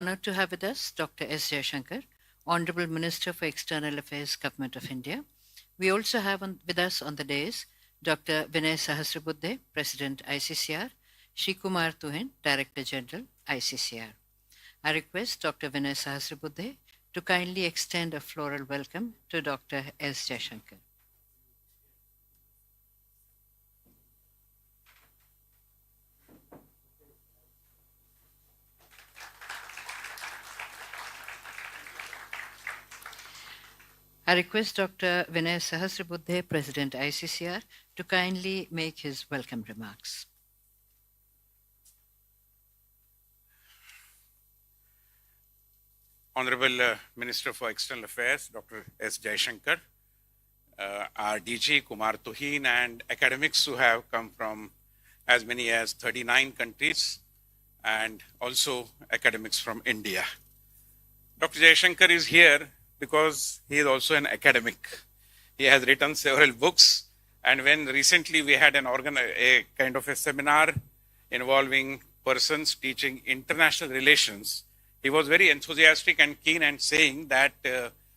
Honored to have with us Dr. S. Jaishankar, Honorable Minister for External Affairs, Government of India. We also have with us on the days Dr. Vinay Sahasrabuddhe, President ICCR, Shri Kumar Tuhin, Director General ICCR. I request Dr. Vinay Sahasrabuddhe to kindly extend a floral welcome to Dr. S. Jaishankar. I request Dr. Vinay Sahasrabuddhe, President ICCR, to kindly make his welcome remarks. Honorable Minister for External Affairs, Dr. S. Jaishankar, our DG Kumar Tuhin, and academics who have come from as many as 39 countries, and also academics from India. Dr. Jaishankar is here because he is also an academic. He has written several books, and when recently we had a kind of a seminar involving persons teaching international relations, he was very enthusiastic and keen and saying that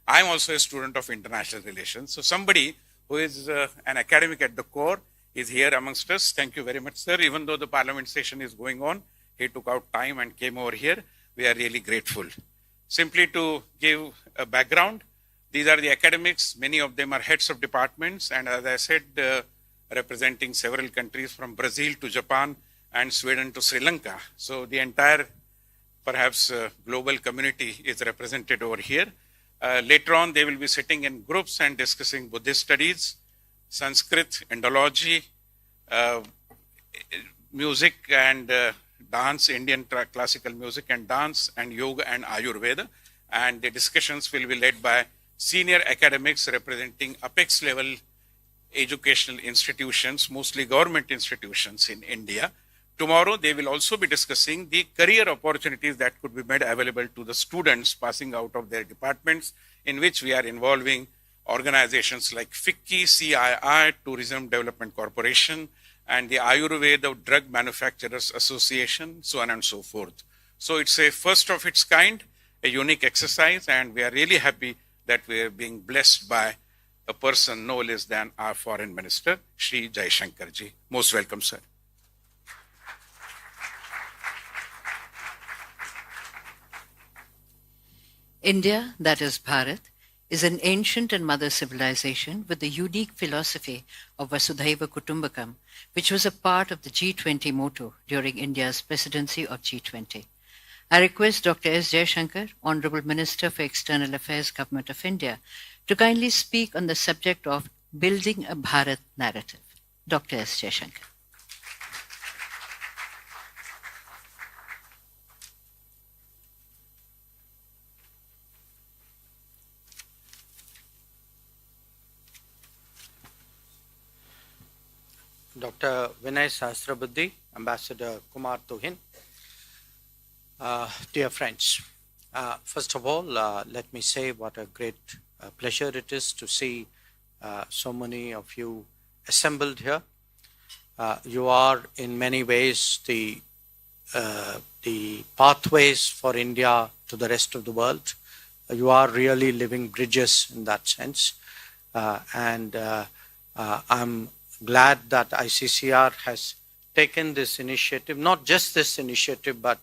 I'm also a student of international relations. So somebody who is an academic at the core is here amongst us. Thank you very much, sir. Even though the parliament session is going on, he took out time and came over here. We are really grateful. Simply to give a background, these are the academics. Many of them are heads of departments, and as I said, representing several countries from Brazil to Japan and Sweden to Sri Lanka. So the entire perhaps global community is represented over here. Later on, they will be sitting in groups and discussing Buddhist studies, Sanskrit, Indology, music and dance, Indian classical music and dance, and yoga and Ayurveda. And the discussions will be led by senior academics representing apex level educational institutions, mostly government institutions in India. Tomorrow, they will also be discussing the career opportunities that could be made available to the students passing out of their departments, in which we are involving organizations like FICCI, CII, Tourism Development Corporation, and the Ayurveda Drug Manufacturers Association, so on and so forth. So it's a first of its kind, a unique exercise, and we are really happy that we are being blessed by a person no less than our Foreign Minister, Shri Jaishankar ji. Most welcome, sir. India, that is Bharat, is an ancient and mother civilization with the unique philosophy of Vasudhaiva Kutumbakam, which was a part of the G20 motto during India's presidency of G20. I request Dr. S. Jaishankar, Honorable Minister for External Affairs, Government of India, to kindly speak on the subject of building a Bharat narrative. Dr. S. Jaishankar. Dr. Vinay Sahasrabuddhe, Ambassador Kumar Tuhin, dear friends, first of all, let me say what a great pleasure it is to see so many of you assembled here. You are in many ways the pathways for India to the rest of the world. You are really living bridges in that sense. And I'm glad that ICCR has taken this initiative, not just this initiative, but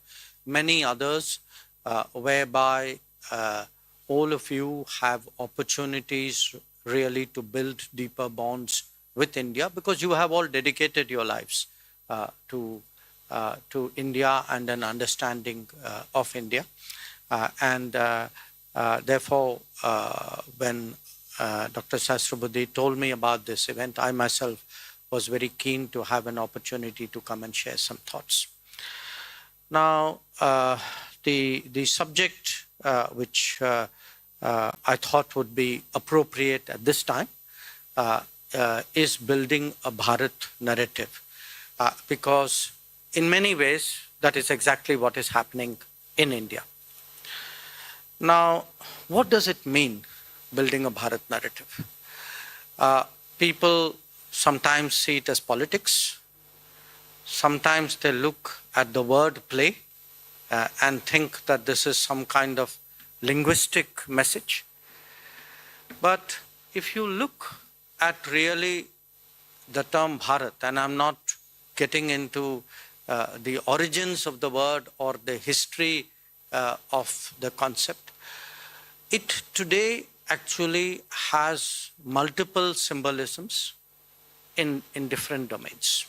many others, whereby all of you have opportunities really to build deeper bonds with India, because you have all dedicated your lives to India and an understanding of India. Therefore, when Dr. Sahasrabuddhe told me about this event, I myself was very keen to have an opportunity to come and share some thoughts. Now, the subject which I thought would be appropriate at this time is building a Bharat narrative, because in many ways that is exactly what is happening in India. Now, what does it mean, building a Bharat narrative? People sometimes see it as politics. Sometimes they look at the word play. and think that this is some kind of linguistic message. But if you look at really the term Bharat, and I'm not getting into the origins of the word or the history of the concept, it today actually has multiple symbolisms in different domains.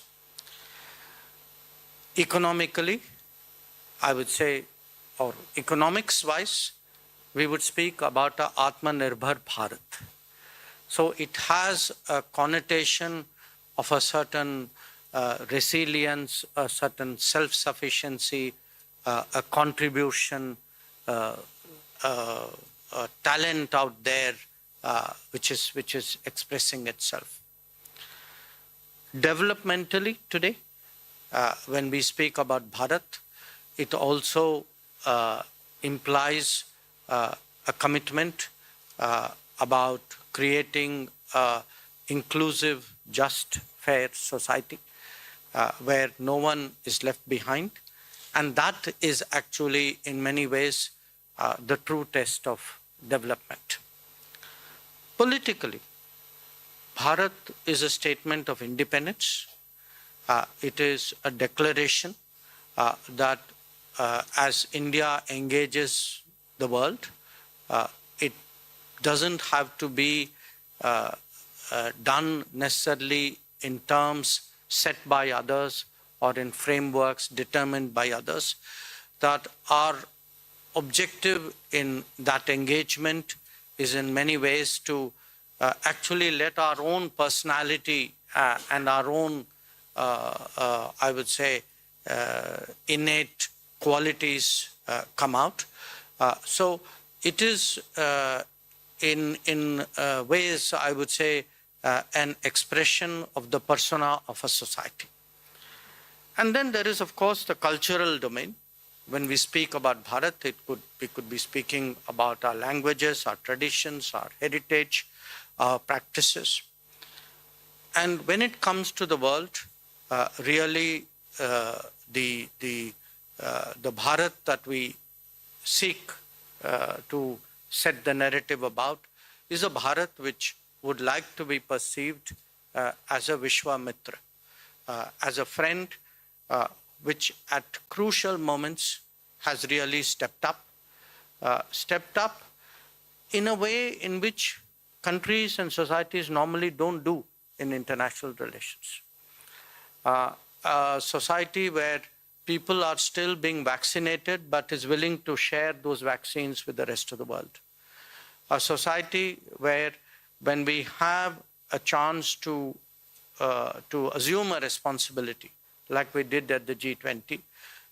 Economically, I would say, or economics-wise, we would speak about a Atmanirbhar Bharat. So it has a connotation of a certain resilience, a certain self-sufficiency, a contribution, a talent out there, which is expressing itself. Developmentally today, when we speak about Bharat, it also implies a commitment about creating an inclusive, just, fair society where no one is left behind. And that is actually, in many ways, the true test of development. Politically, Bharat is a statement of independence. It is a declaration that as India engages the world, it doesn't have to be done necessarily in terms set by others or in frameworks determined by others. That our objective in that engagement is in many ways to actually let our own personality and our own, I would say, innate qualities come out. So it is in ways, I would say, an expression of the persona of a society. And then there is, of course, the cultural domain. When we speak about Bharat, we could be speaking about our languages, our traditions, our heritage, our practices. And when it comes to the world, really the Bharat that we seek to set the narrative about is a Bharat which would like to be perceived as a Vishwamitra, as a friend which at crucial moments has really stepped up in a way in which countries and societies normally don't do in international relations. A society where people are still being vaccinated but is willing to share those vaccines with the rest of the world. A society where when we have a chance to assume a responsibility, like we did at the G20,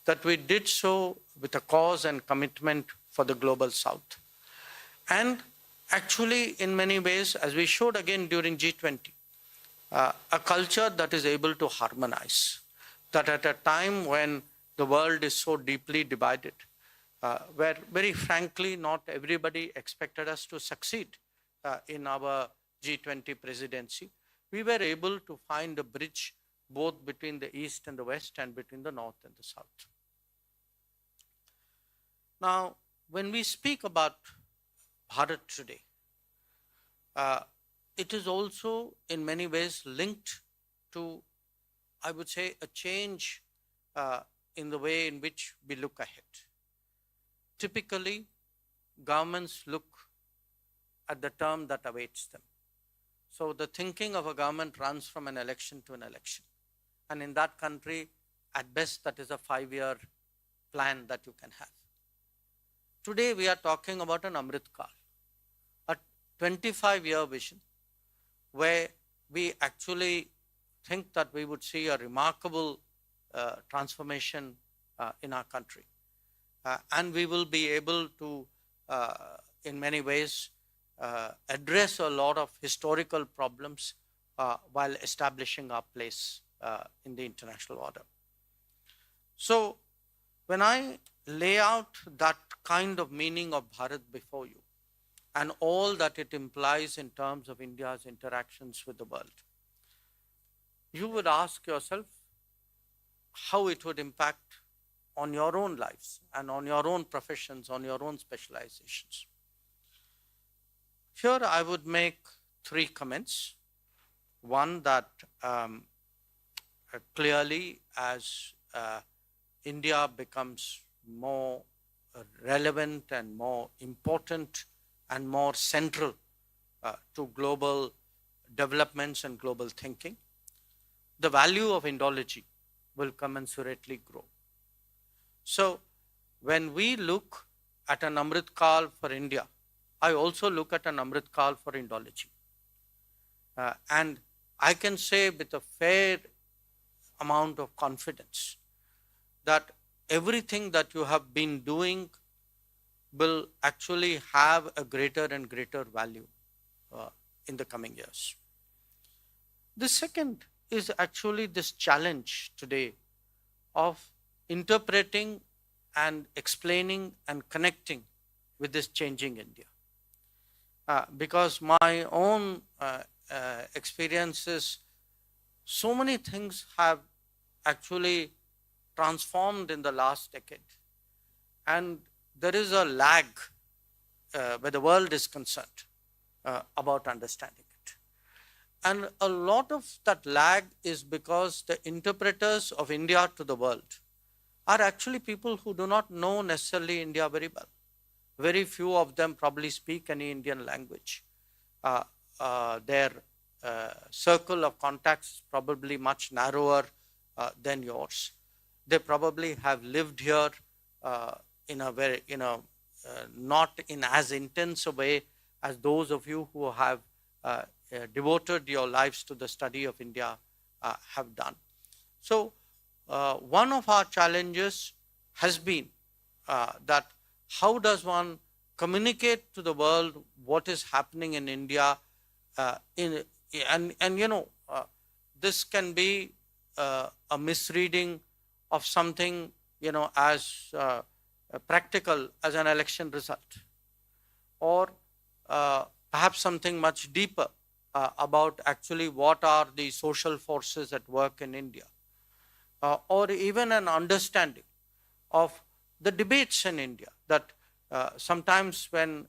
that we did so with a cause and commitment for the global South. And actually, in many ways, as we showed again during G20, a culture that is able to harmonize, that at a time when the world is so deeply divided, where very frankly, not everybody expected us to succeed in our G20 presidency, we were able to find a bridge both between the East and the West and between the North and the South. Now, when we speak about Bharat today, it is also in many ways linked to, I would say, a change in the way in which we look ahead. Typically, governments look at the term that awaits them. So the thinking of a government runs from an election to an election. And in that country, at best, that is a 5-year plan that you can have. Today, we are talking about an Amrit Kaal, a 25-year vision, where we actually think that we would see a remarkable transformation in our country. And we will be able to, in many ways, address a lot of historical problems while establishing our place in the international order. So when I lay out that kind of meaning of Bharat before you and all that it implies in terms of India's interactions with the world, you would ask yourself how it would impact on your own lives and on your own professions, on your own specializations. Here I would make three comments. One, that clearly as India becomes more relevant and more important and more central to global developments and global thinking, the value of Indology will commensurately grow. So when we look at an Amrit Kal for India, I also look at an Amrit Kal for Indology. And I can say with a fair amount of confidence that everything that you have been doing will actually have a greater and greater value in the coming years. The second is actually this challenge today of interpreting and explaining and connecting with this changing India. Because my own experiences, so many things have actually transformed in the last decade. And there is a lag where the world is concerned about understanding it. And a lot of that lag is because the interpreters of India to the world are actually people who do not know necessarily India very well. Very few of them probably speak any Indian language. Their circle of contacts is probably much narrower than yours. They probably have lived here in a very, not in as intense a way as those of you who have devoted your lives to the study of India have done. So one of our challenges has been that how does one communicate to the world what is happening in India, this can be a misreading of something as practical as an election result, or perhaps something much deeper about actually what are the social forces at work in India, or even an understanding of the debates in India. That sometimes when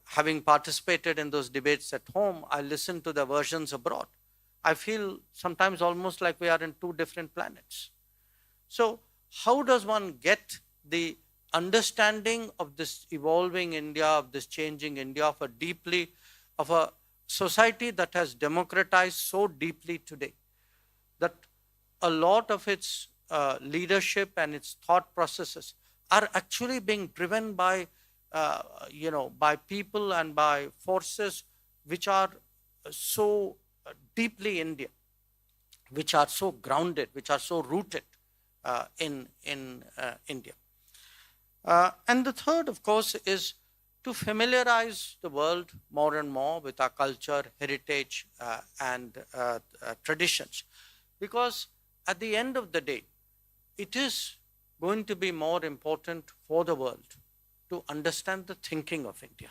having participated in those debates at home, I listen to the versions abroad. I feel sometimes almost like we are in two different planets. So how does one get the understanding of this evolving India, of this changing India, of a society that has democratized so deeply today, that a lot of its leadership and its thought processes are actually being driven by people and by forces which are so deeply Indian, which are so grounded, which are so rooted in India. And the third, of course, is to familiarize the world more and more with our culture, heritage, and traditions. Because at the end of the day, it is going to be more important for the world to understand the thinking of India.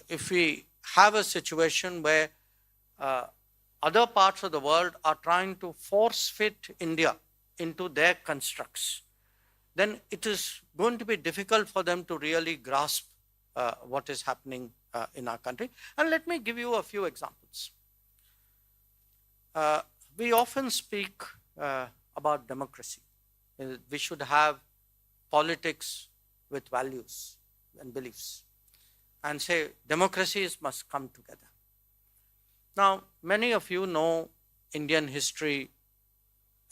If we have a situation where other parts of the world are trying to force fit India into their constructs, then it is going to be difficult for them to really grasp what is happening in our country. And let me give you a few examples. We often speak about democracy. We should have politics with values and beliefs, and say democracies must come together. Now, many of you know Indian history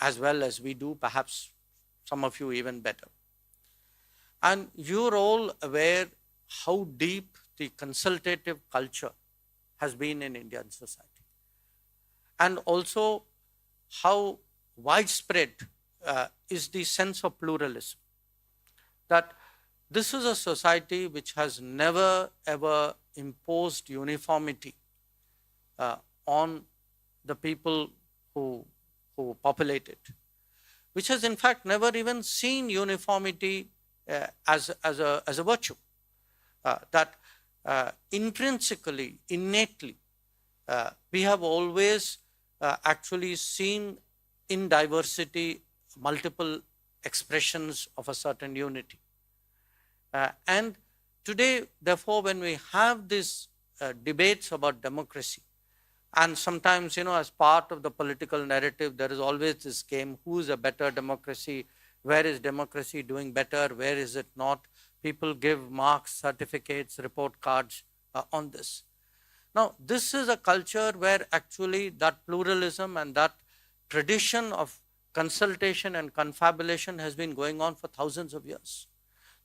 as well as we do, perhaps some of you even better. And you're all aware how deep the consultative culture has been in Indian society, and also how widespread is the sense of pluralism. That this is a society which has never ever imposed uniformity on the people who populate it, which has in fact never even seen uniformity as a virtue. That intrinsically, innately, we have always actually seen in diversity multiple expressions of a certain unity. And today, therefore, when we have these debates about democracy, and sometimes, as part of the political narrative, there is always this game, who is a better democracy, where is democracy doing better, where is it not? People give marks, certificates, report cards on this. Now, this is a culture where actually that pluralism and that tradition of consultation and confabulation has been going on for thousands of years.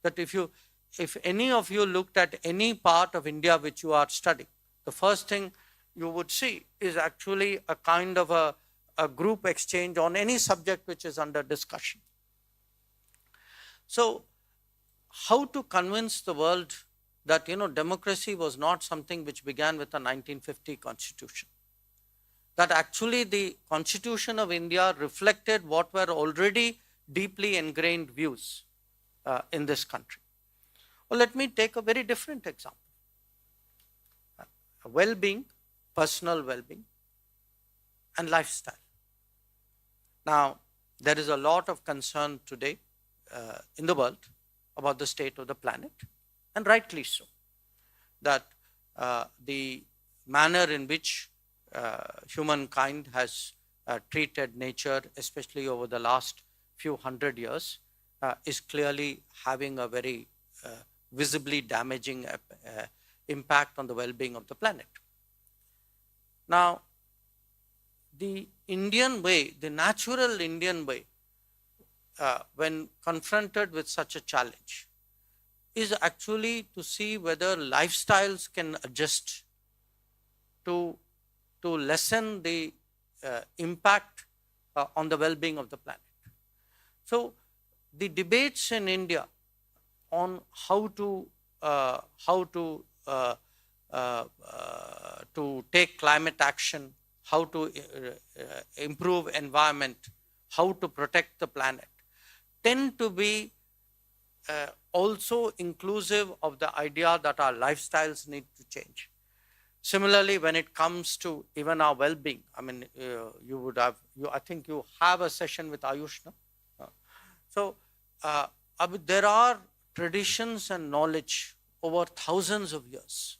That if any of you looked at any part of India which you are studying, the first thing you would see is actually a kind of a group exchange on any subject which is under discussion. So, how to convince the world that democracy was not something which began with the 1950 constitution? That actually the Constitution of India reflected what were already deeply ingrained views in this country. Well, let me take a very different example. Well-being, personal well-being, and lifestyle. Now, there is a lot of concern today in the world about the state of the planet, and rightly so, that the manner in which humankind has treated nature, especially over the last few hundred years, is clearly having a very visibly damaging impact on the well-being of the planet. Now, the Indian way, the natural Indian way, when confronted with such a challenge, is actually to see whether lifestyles can adjust to lessen the impact on the well-being of the planet. So, the debates in India on how to take climate action, how to improve environment, how to protect the planet, tend to be also inclusive of the idea that our lifestyles need to change. Similarly, when it comes to even our well-being, I mean, I think you have a session with Ayush, no? So, there are traditions and knowledge over thousands of years.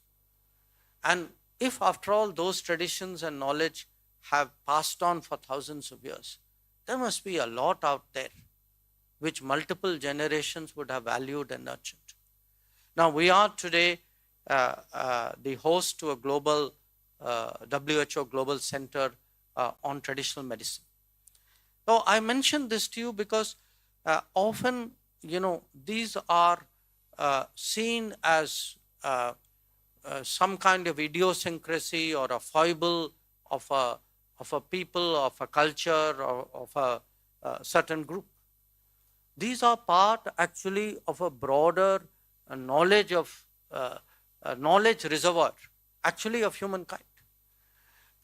And if after all those traditions and knowledge have passed on for thousands of years, there must be a lot out there which multiple generations would have valued and nurtured. Now, we are today the host to a global WHO Global Center on Traditional Medicine. So, I mentioned this to you because often, these are seen as some kind of idiosyncrasy or a foible of a people, of a culture, or of a certain group. These are part actually of a broader knowledge reservoir, actually of humankind.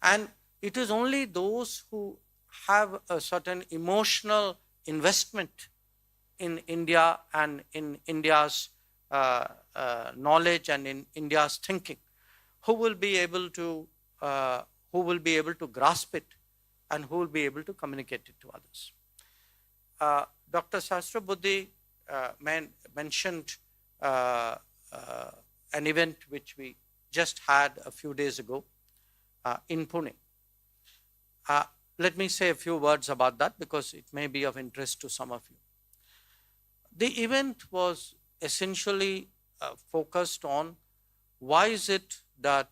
And it is only those who have a certain emotional investment in India and in India's knowledge and in India's thinking, who will be able to grasp it and who will be able to communicate it to others. Dr. Sahasrabuddhe mentioned an event which we just had a few days ago in Pune. Let me say a few words about that because it may be of interest to some of you. The event was essentially focused on why is it that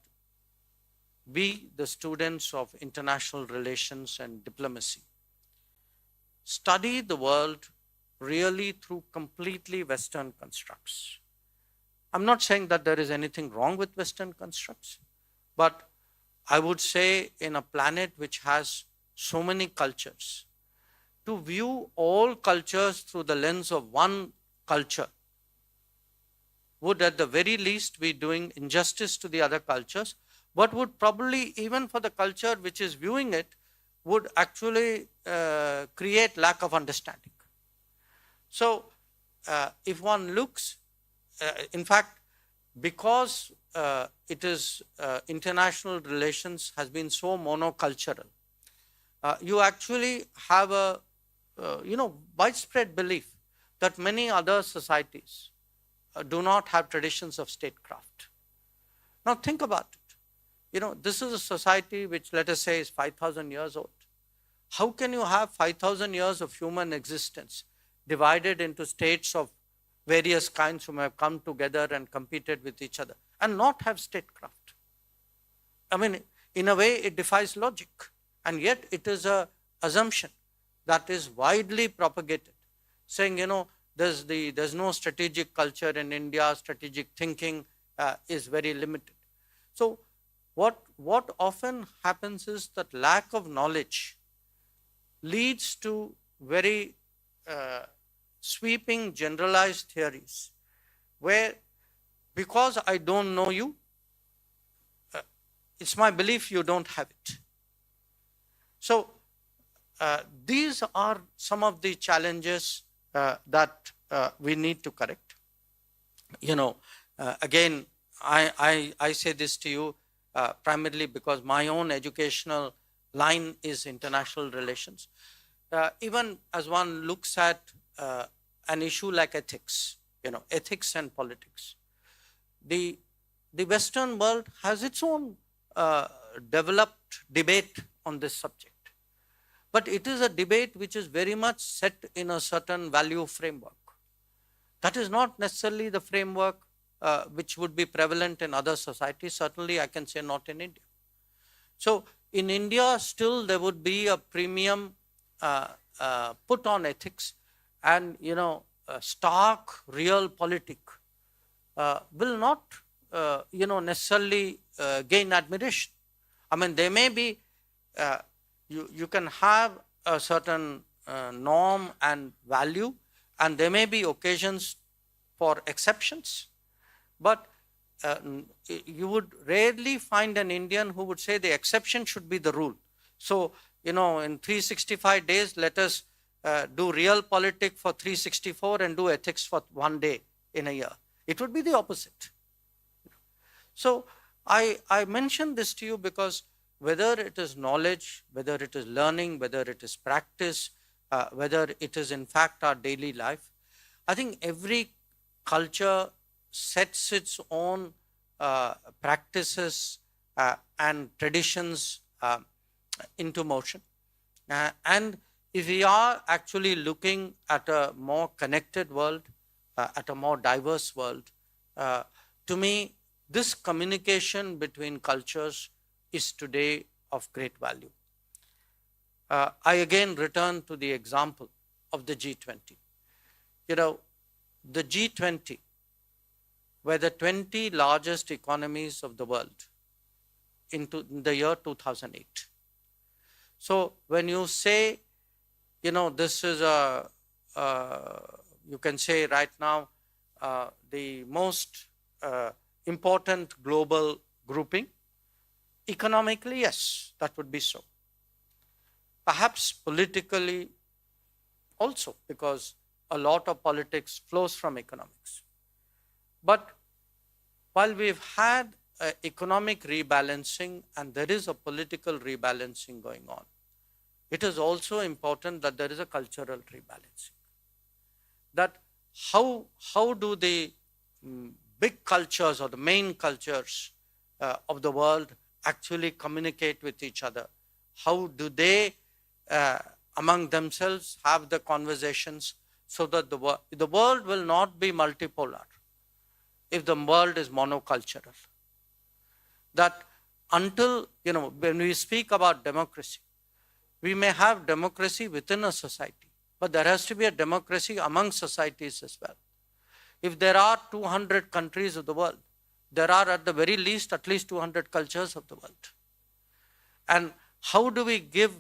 we, the students of international relations and diplomacy, study the world really through completely Western constructs. I'm not saying that there is anything wrong with Western constructs, but I would say in a planet which has so many cultures, to view all cultures through the lens of one culture would at the very least be doing injustice to the other cultures, but would probably, even for the culture which is viewing it, would actually create lack of understanding. So, if one looks, in fact, because international relations has been so monocultural, you actually have a widespread belief that many other societies do not have traditions of statecraft. Now think about it. This is a society which, let us say, is 5,000 years old. How can you have 5,000 years of human existence divided into states of various kinds who have come together and competed with each other and not have statecraft? I mean, in a way, it defies logic. And yet it is an assumption that is widely propagated, saying, there's no strategic culture in India, strategic thinking is very limited. So what often happens is that lack of knowledge leads to very sweeping generalized theories where, because I don't know you, it's my belief you don't have it. So these are some of the challenges that we need to correct. Again, I say this to you primarily because my own educational line is international relations. Even as one looks at an issue like ethics, ethics and politics, the Western world has its own developed debate on this subject. But it is a debate which is very much set in a certain value framework. That is not necessarily the framework which would be prevalent in other societies. Certainly, I can say not in India. So, in India, still there would be a premium put on ethics, and stark real politic will not necessarily gain admiration. I mean, there may be you can have a certain norm and value, and there may be occasions for exceptions, but you would rarely find an Indian who would say the exception should be the rule. So, in 365 days, let us do real politics for 364 and do ethics for 1 day in a year. It would be the opposite. So, I mention this to you because whether it is knowledge, whether it is learning, whether it is practice, whether it is in fact our daily life, I think every culture sets its own practices and traditions into motion. And if we are actually looking at a more connected world, at a more diverse world, to me, this communication between cultures is today of great value. I again return to the example of the G20. The G20 were the 20 largest economies of the world in the year 2008. So when you say, this is you can say right now, the most important global grouping, economically, yes, that would be so. Perhaps politically also, because a lot of politics flows from economics. But while we've had economic rebalancing and there is a political rebalancing going on, it is also important that there is a cultural rebalancing. That how do the big cultures or the main cultures of the world actually communicate with each other? How do they among themselves have the conversations so that the world will not be multipolar if the world is monocultural? That until, when we speak about democracy, we may have democracy within a society, but there has to be a democracy among societies as well. If there are 200 countries of the world, there are at the very least at least 200 cultures of the world. And how do we give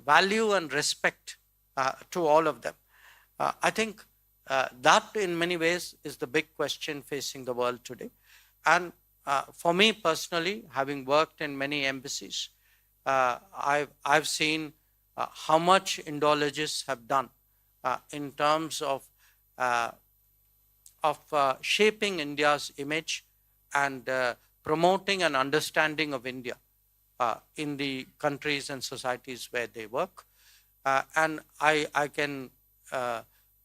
value and respect to all of them? I think that in many ways is the big question facing the world today. And for me personally, having worked in many embassies, I've seen how much Indologists have done in terms of shaping India's image and promoting an understanding of India in the countries and societies where they work. And I can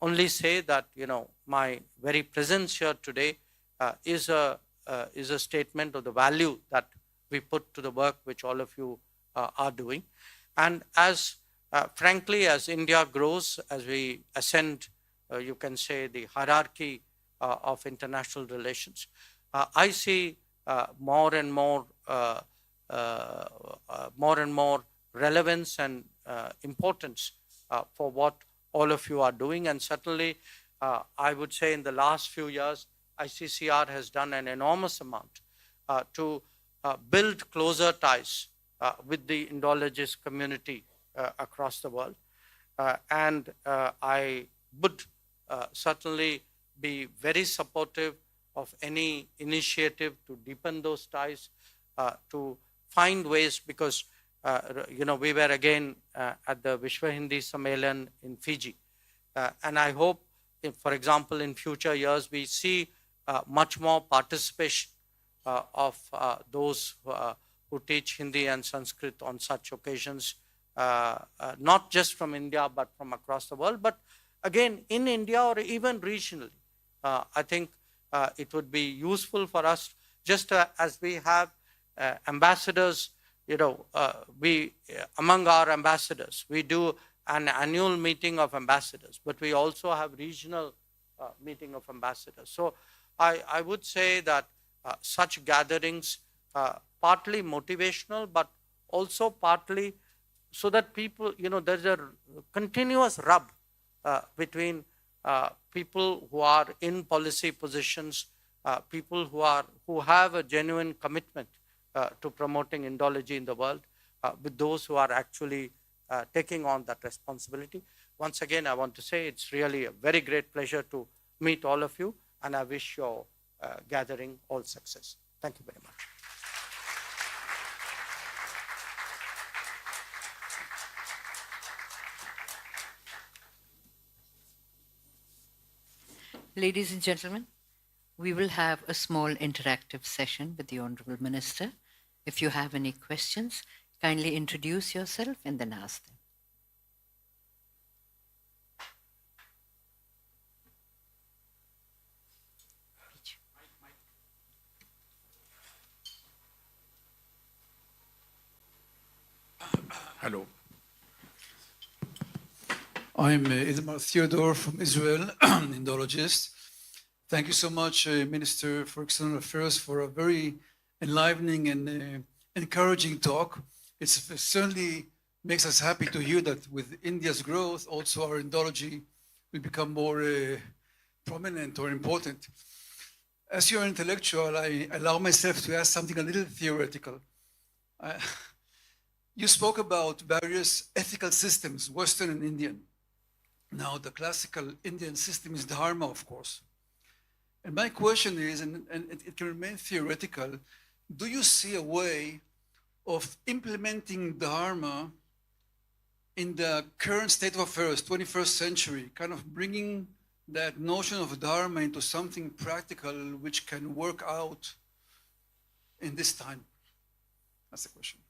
only say that, my very presence here today is a statement of the value that we put to the work which all of you are doing. And as frankly, as India grows, as we ascend, you can say, the hierarchy of international relations, I see more and more relevance and importance for what all of you are doing. And certainly, I would say in the last few years, ICCR has done an enormous amount to build closer ties with the Indologist community across the world. And I would certainly be very supportive of any initiative to deepen those ties, to find ways, because we were again at the Vishwa Hindi Sammelan in Fiji. And I hope, for example, in future years, we see much more participation of those who teach Hindi and Sanskrit on such occasions, not just from India, but from across the world. But again, in India or even regionally, I think it would be useful for us, just as we have ambassadors, we among our ambassadors, we do an annual meeting of ambassadors, but we also have regional meeting of ambassadors. So I would say that such gatherings, partly motivational, but also partly so that people, there's a continuous rub between people who are in policy positions, people who have a genuine commitment to promoting Indology in the world, with those who are actually taking on that responsibility. Once again, I want to say it's really a very great pleasure to meet all of you, and I wish your gathering all success. Thank you very much. Ladies and gentlemen, we will have a small interactive session with the Honorable Minister. If you have any questions, kindly introduce yourself and then ask them. Hello. I'm Idmar Theodore from Israel, Indologist. Thank you so much, Minister for External Affairs, for a very enlivening and encouraging talk. It certainly makes us happy to hear that with India's growth, also our Indology will become more prominent or important. As you're an intellectual, I allow myself to ask something a little theoretical. You spoke about various ethical systems, Western and Indian. Now, the classical Indian system is Dharma, of course. And my question is, and it can remain theoretical, do you see a way of implementing Dharma in the current state of affairs, 21st century, kind of bringing that notion of Dharma into something practical which can work out in this time? That's the question.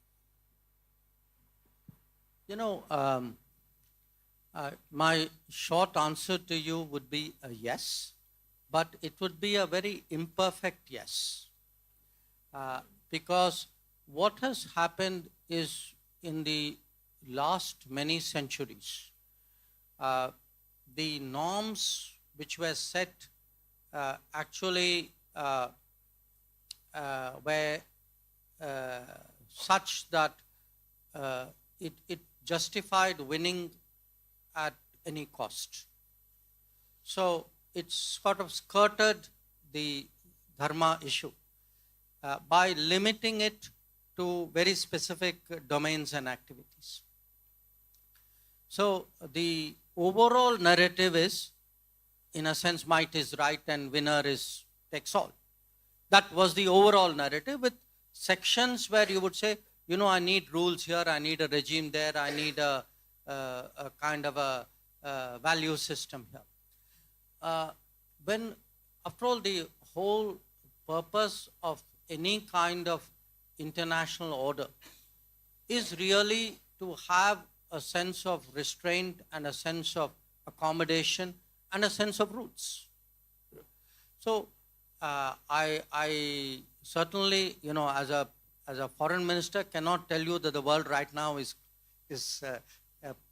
My short answer to you would be a yes, but it would be a very imperfect yes. Because what has happened is, in the last many centuries, the norms which were set actually were such that it justified winning at any cost. So it's sort of skirted the Dharma issue by limiting it to very specific domains and activities. So the overall narrative is, in a sense, might is right and winner is takes all. That was the overall narrative, with sections where you would say, I need rules here, I need a regime there, I need a kind of a value system here. When, after all, the whole purpose of any kind of international order is really to have a sense of restraint and a sense of accommodation and a sense of roots. So I certainly, as a foreign minister, cannot tell you that the world right now is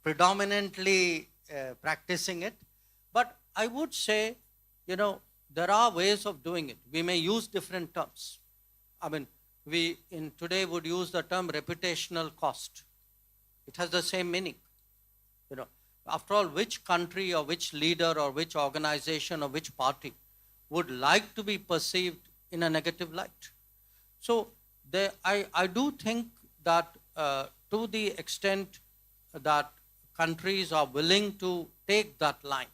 predominantly practicing it. But I would say, there are ways of doing it. We may use different terms. I mean, we in today would use the term reputational cost. It has the same meaning. After all, which country or which leader or which organization or which party would like to be perceived in a negative light? So I do think that to the extent that countries are willing to take that line,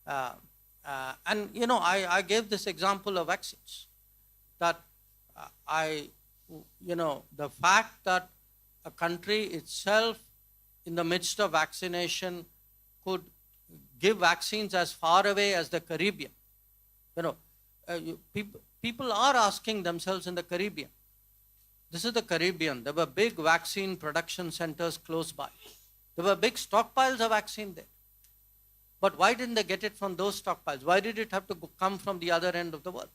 and I gave this example of vaccines, that the fact that a country itself in the midst of vaccination could give vaccines as far away as the Caribbean. People are asking themselves in the Caribbean. This is the Caribbean. There were big vaccine production centers close by. There were big stockpiles of vaccine there. But why didn't they get it from those stockpiles? Why did it have to come from the other end of the world?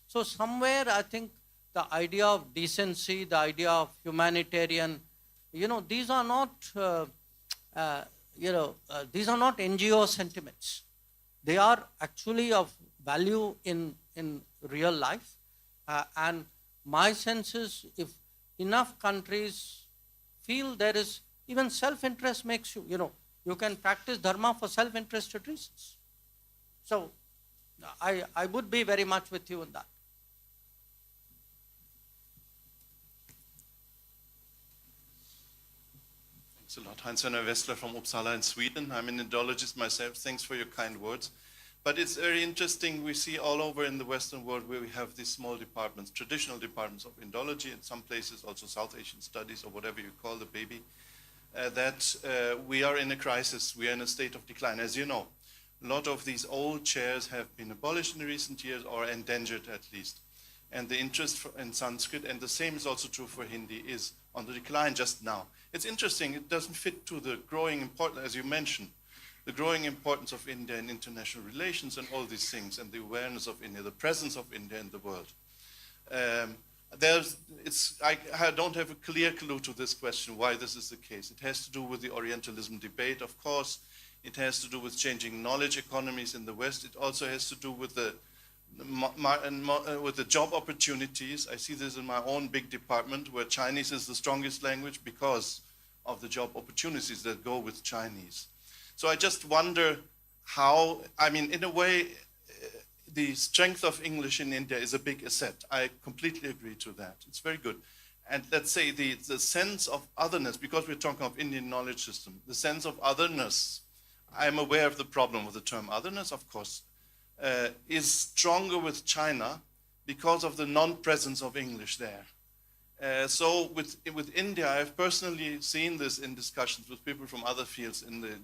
So somewhere I think the idea of decency, the idea of humanitarian, these are not, these are not NGO sentiments. They are actually of value in real life. And my sense is, if enough countries feel there is, even self-interest makes you, you can practice dharma for self-interested reasons. So I would be very much with you in that. Thanks a lot. Hans-Werner Wessler from Uppsala in Sweden. I'm an Indologist myself. Thanks for your kind words. But it's very interesting. We see all over in the Western world where we have these small departments, traditional departments of Indology, in some places also South Asian studies or whatever you call the baby, that we are in a crisis. We are in a state of decline. As you know, a lot of these old chairs have been abolished in recent years or endangered at least. And the interest in Sanskrit, and the same is also true for Hindi, is on the decline just now. It's interesting. It doesn't fit to the growing importance, as you mentioned, the growing importance of India in international relations and all these things, and the awareness of India, the presence of India in the world. I don't have a clear clue to this question, why this is the case. It has to do with the Orientalism debate, of course. It has to do with changing knowledge economies in the West. It also has to do with the job opportunities. I see this in my own big department, where Chinese is the strongest language because of the job opportunities that go with Chinese. So I just wonder how, in a way, the strength of English in India is a big asset. I completely agree to that. It's very good. And let's say the sense of otherness, because we're talking of Indian knowledge system, the sense of otherness, I'm aware of the problem with the term otherness, of course, is stronger with China because of the non-presence of English there. So with India, I've personally seen this in discussions with people from other fields in the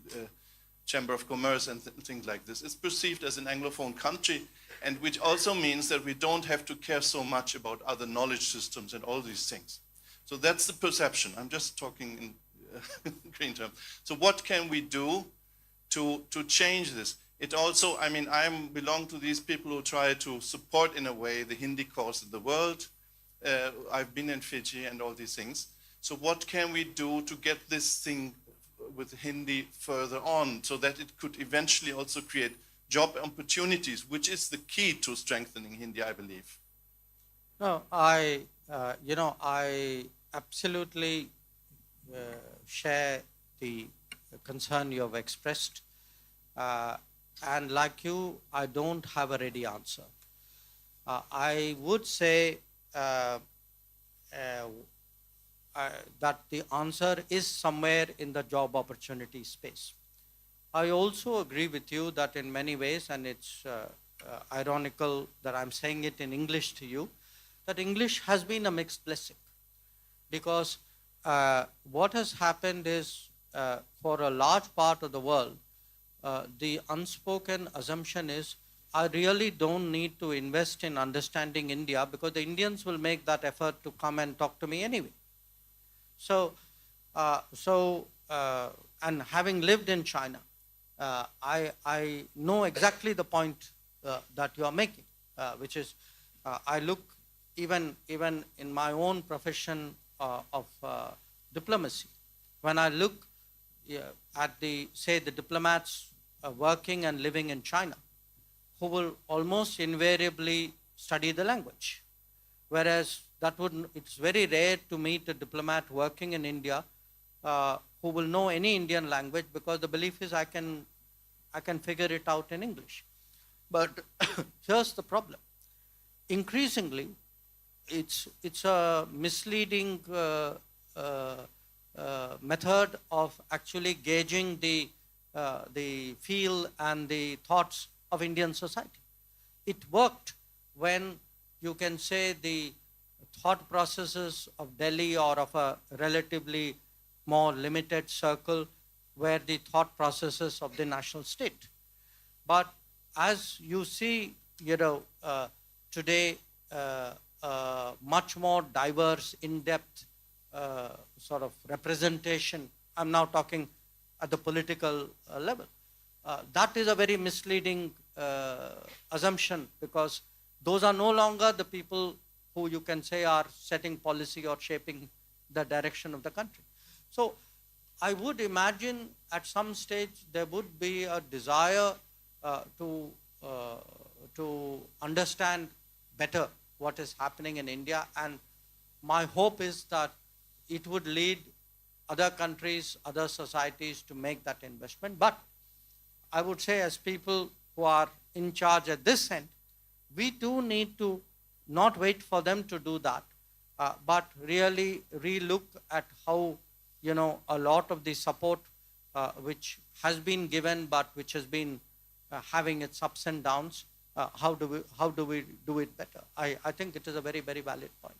Chamber of Commerce and things like this. It's perceived as an Anglophone country, and which also means that we don't have to care so much about other knowledge systems and all these things. So that's the perception. I'm just talking in green terms. So what can we do to change this? It also, I belong to these people who try to support in a way the Hindi cause in the world. I've been in Fiji and all these things. So what can we do to get this thing with Hindi further on, so that it could eventually also create job opportunities, which is the key to strengthening Hindi, I believe? No, I absolutely share the concern you have expressed. And like you, I don't have a ready answer. I would say that the answer is somewhere in the job opportunity space. I also agree with you that in many ways, and it's ironical that I'm saying it in English to you, that English has been a mixed blessing. Because what has happened is, for a large part of the world, the unspoken assumption is, I really don't need to invest in understanding India because the Indians will make that effort to come and talk to me anyway. So, and having lived in China, I know exactly the point that you are making, which is I look even in my own profession of diplomacy, when I look at the diplomats working and living in China, who will almost invariably study the language, whereas it's very rare to meet a diplomat working in India who will know any Indian language, because the belief is I can figure it out in English. But here's the problem. Increasingly, it's a misleading method of actually gauging the feel and the thoughts of Indian society. It worked when you can say the thought processes of Delhi or of a relatively more limited circle were the thought processes of the national state. But as you see, today, much more diverse, in-depth sort of representation, I'm now talking at the political level. That is a very misleading assumption, because those are no longer the people who you can say are setting policy or shaping the direction of the country. So I would imagine at some stage there would be a desire to understand better what is happening in India, and my hope is that it would lead other countries, other societies to make that investment. But I would say, as people who are in charge at this end, we do need to not wait for them to do that, but really relook at how, a lot of the support which has been given but which has been having its ups and downs, how do we do it better? I think it is a very, very valid point.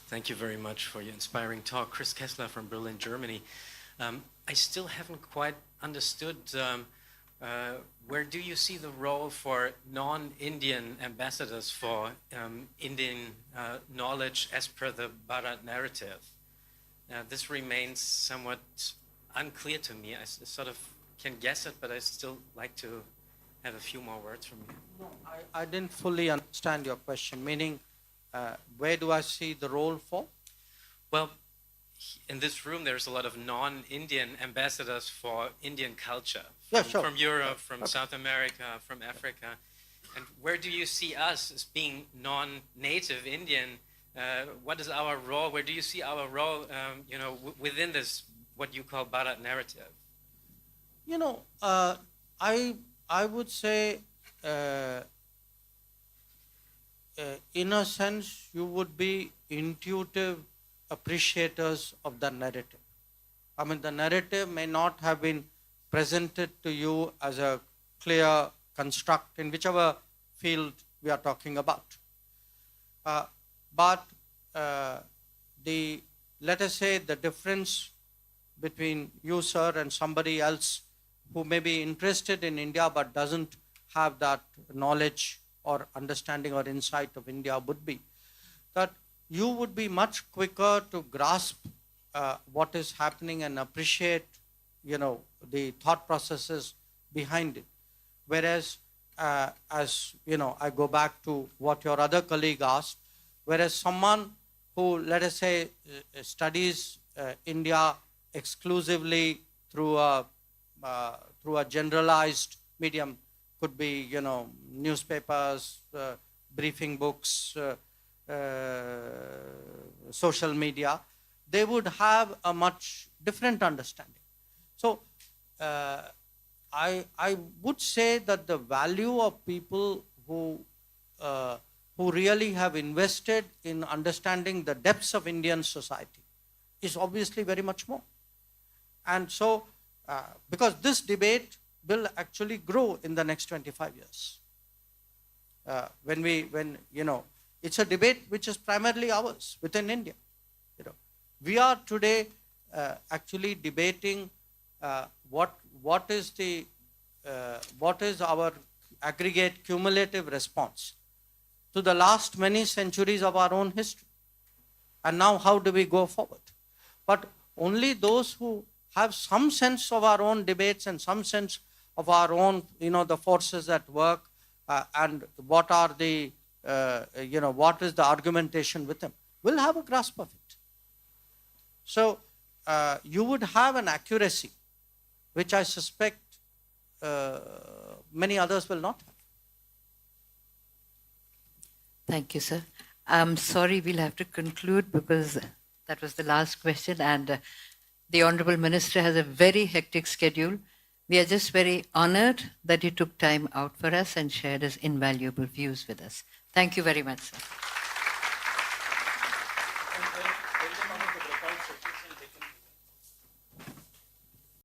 Thank you very much for your inspiring talk. Chris Kessler from Berlin, Germany. I still haven't quite understood where do you see the role for non-Indian ambassadors for Indian knowledge as per the Bharat narrative? This remains somewhat unclear to me. I sort of can guess it, but I still like to have a few more words from you. No, I didn't fully understand your question, meaning where do I see the role for? Well, in this room, there's a lot of non-Indian ambassadors for Indian culture. From Europe, from South America, from Africa. And where do you see us as being non-native Indian? What is our role? Where do you see our role, within this, what you call Bharat narrative? I would say, in a sense, you would be intuitive appreciators of the narrative. I mean, the narrative may not have been presented to you as a clear construct in whichever field we are talking about. But let us say the difference between you, sir, and somebody else who may be interested in India but doesn't have that knowledge or understanding or insight of India would be that you would be much quicker to grasp what is happening and appreciate, the thought processes behind it. Whereas, as I go back to what your other colleague asked, whereas someone who, let us say, studies India exclusively through a generalized medium, could be, newspapers, briefing books, social media, they would have a much different understanding. So I would say that the value of people who really have invested in understanding the depths of Indian society is obviously very much more. And so, because this debate will actually grow in the next 25 years. It's a debate which is primarily ours within India. We are today actually debating what is our aggregate cumulative response to the last many centuries of our own history. And now how do we go forward? But only those who have some sense of our own debates and some sense of our own, the forces at work and what are the, what is the argumentation with them, will have a grasp of it. So you would have an accuracy which I suspect many others will not have. Thank you, sir. I'm sorry we'll have to conclude because that was the last question, and the Honorable Minister has a very hectic schedule. We are just very honored that he took time out for us and shared his invaluable views with us. Thank you very much, sir.